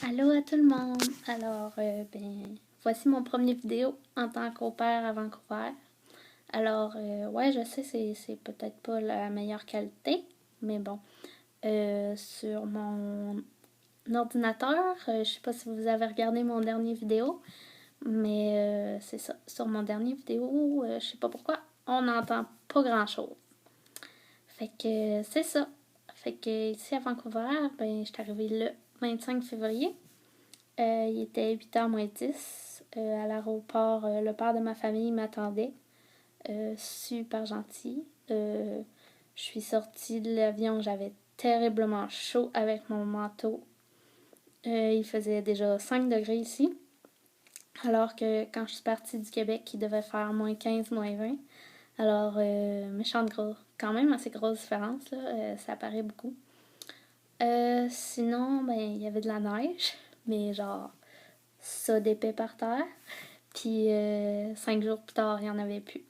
Allô à tout le monde! Voici mon premier vidéo en tant qu'au pair à Vancouver. Ouais, je sais, c'est peut-être pas la meilleure qualité, mais bon. Sur mon ordinateur, je sais pas si vous avez regardé mon dernier vidéo, mais c'est ça. Sur mon dernier vidéo, je sais pas pourquoi, on n'entend pas grand-chose. Fait que c'est ça. Fait que ici à Vancouver, je suis arrivée le 25 février. Il était 8h moins 10. À l'aéroport, le père de ma famille m'attendait. Super gentil. Je suis sortie de l'avion, j'avais terriblement chaud avec mon manteau. Il faisait déjà 5 degrés ici. Alors que quand je suis partie du Québec, il devait faire moins 15, moins 20. Alors, méchante grosse. Quand même assez grosse différence, là. Ça paraît beaucoup. Sinon, il y avait de la neige, mais genre ça d'épais par terre. Puis 5 jours plus tard, il n'y en avait plus.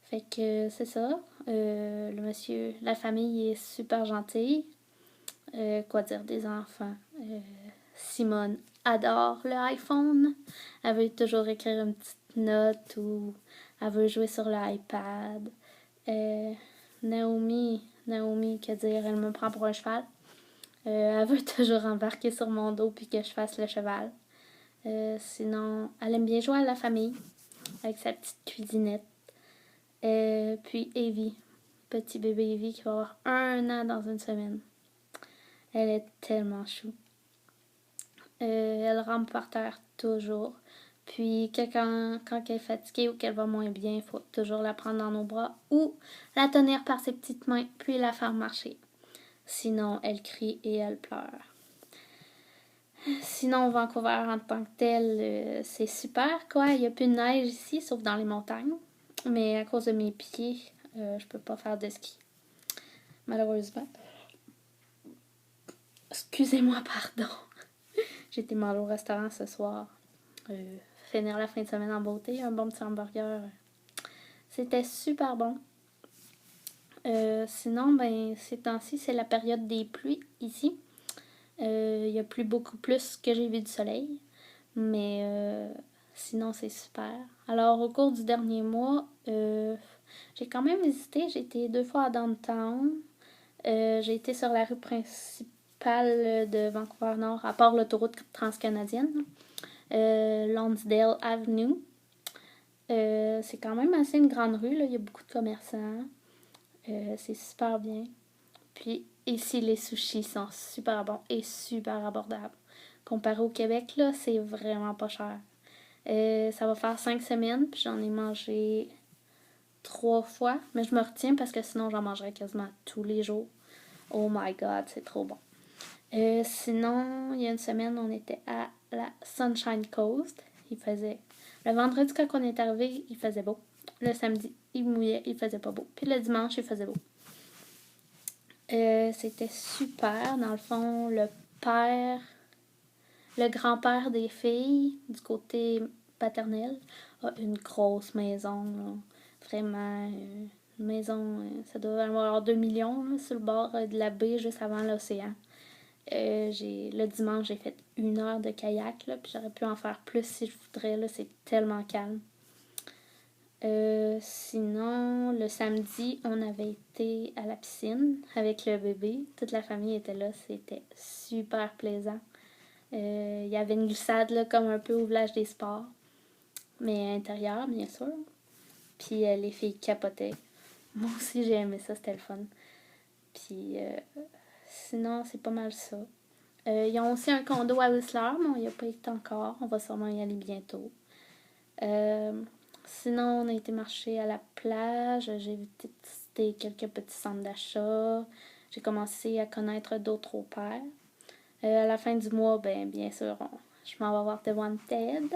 Fait que c'est ça. Le monsieur, la famille est super gentille. Quoi dire des enfants? Simone adore le iPhone. Elle veut toujours écrire une petite note ou elle veut jouer sur l'iPad. Naomi, que dire, elle me prend pour un cheval. Elle veut toujours embarquer sur mon dos puis que je fasse le cheval. Sinon, elle aime bien jouer à la famille avec sa petite cuisinette. Puis Evie, petit bébé Evie qui va avoir 1 an dans une semaine. Elle est tellement chou. Elle rampe par terre toujours. Puis quand elle est fatiguée ou qu'elle va moins bien, il faut toujours la prendre dans nos bras ou la tenir par ses petites mains puis la faire marcher. Sinon, elle crie et elle pleure. Sinon, Vancouver en tant que tel, c'est super, quoi. Il n'y a plus de neige ici, sauf dans les montagnes. Mais à cause de mes pieds, je peux pas faire de ski. Malheureusement. Excusez-moi, pardon. J'étais manger au restaurant ce soir. Finir la fin de semaine en beauté. Un bon petit hamburger. C'était super bon. Sinon, ces temps-ci, c'est la période des pluies ici. Il y a plus beaucoup plus que j'ai vu du soleil. Mais sinon, c'est super. Alors, au cours du dernier mois, j'ai quand même visité. J'ai été 2 fois à Downtown. J'ai été sur la rue principale de Vancouver-Nord, à part l'autoroute transcanadienne. Lonsdale Avenue. C'est quand même assez une grande rue, là. Il y a beaucoup de commerçants. C'est super bien. Puis ici, les sushis sont super bons et super abordables. Comparé au Québec, là, c'est vraiment pas cher. Ça va faire 5 semaines, puis j'en ai mangé 3 fois. Mais je me retiens parce que sinon, j'en mangerais quasiment tous les jours. Oh my god, c'est trop bon. Sinon, il y a une semaine, on était à la Sunshine Coast. Il faisait... Le vendredi, quand on est arrivé, il faisait beau. Le samedi, il mouillait, il faisait pas beau. Puis le dimanche, il faisait beau. C'était super. Dans le fond, le grand-père des filles, du côté paternel, a une grosse maison. Là. Vraiment, une maison, ça doit avoir 2 millions là, sur le bord de la baie, juste avant l'océan. Le dimanche, j'ai fait 1 heure de kayak, là, puis j'aurais pu en faire plus si je voudrais. Là, c'est tellement calme. Sinon, le samedi, on avait été à la piscine avec le bébé. Toute la famille était là. C'était super plaisant. Il y avait une glissade là, comme un peu au village des sports. Mais intérieur, bien sûr. Puis les filles capotaient. Moi aussi, j'ai aimé ça. C'était le fun. Puis sinon, c'est pas mal ça. Ils ont aussi un condo à Whistler, mais on n'y a pas été encore. On va sûrement y aller bientôt. Sinon, on a été marcher à la plage. J'ai visité quelques petits centres d'achat. J'ai commencé à connaître d'autres au pair. À la fin du mois, bien sûr, je m'en vais voir The Wanted.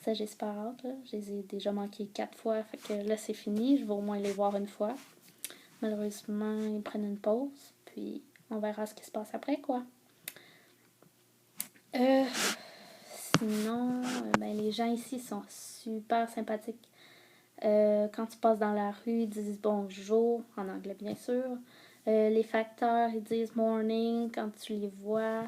Ça, j'espère hâte. Là. Je les ai déjà manqués 4 fois. Fait que là, c'est fini. Je vais au moins les voir une fois. Malheureusement, ils prennent une pause. Puis, on verra ce qui se passe après, quoi. Sinon, les gens ici sont super sympathiques. Quand tu passes dans la rue, ils disent bonjour, en anglais bien sûr. Les facteurs, ils disent morning quand tu les vois.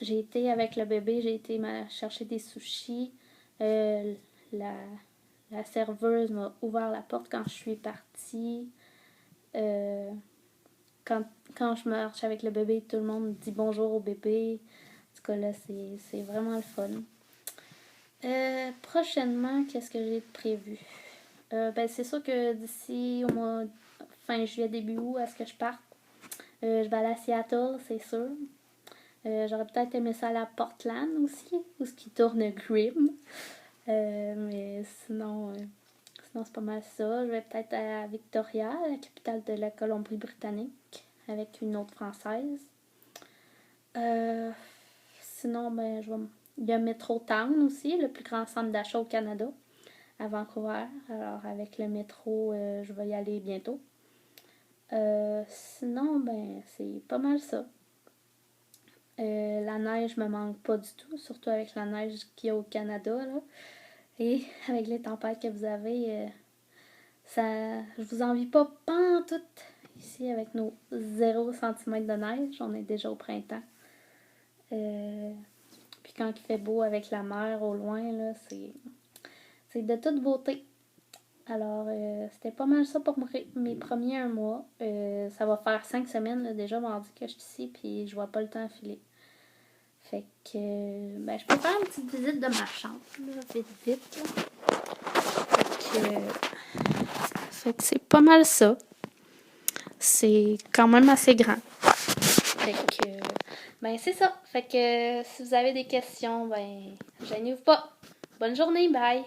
j'ai été avec le bébé, j'ai été chercher des sushis. Euh, la, la serveuse m'a ouvert la porte quand je suis partie. Euh, quand, quand je marche avec le bébé, tout le monde dit bonjour au bébé. En tout cas, là, c'est vraiment le fun. Prochainement, qu'est-ce que j'ai de prévu? Ben, c'est sûr que d'ici au mois fin juillet, début août, à ce que je parte, je vais aller à Seattle, c'est sûr. J'aurais peut-être aimé ça aller à Portland aussi, où ce qui tourne Grimm. Mais sinon, c'est pas mal ça. Je vais peut-être à Victoria, la capitale de la Colombie-Britannique, avec une autre française. Sinon, ben, il y a Metro Town aussi, le plus grand centre d'achat au Canada, à Vancouver. Alors, avec le métro, je vais y aller bientôt. Sinon, ben, c'est pas mal ça. La neige me manque pas du tout, surtout avec la neige qu'il y a au Canada, là. Et avec les tempêtes que vous avez, je vous envie pas pantoute ici avec nos 0 cm de neige. On est déjà au printemps. Puis quand il fait beau avec la mer au loin, là, c'est de toute beauté. Alors, c'était pas mal ça pour mes premiers 1 mois. Ça va faire 5 semaines là, déjà mardi que je suis ici, puis je vois pas le temps filer. Fait que, ben, je peux faire une petite visite de ma chambre, là, vite. Là. Fait que c'est pas mal ça. C'est quand même assez grand. Fait que, ben, c'est ça. Fait que si vous avez des questions, ben, gênez-vous pas. Bonne journée, bye!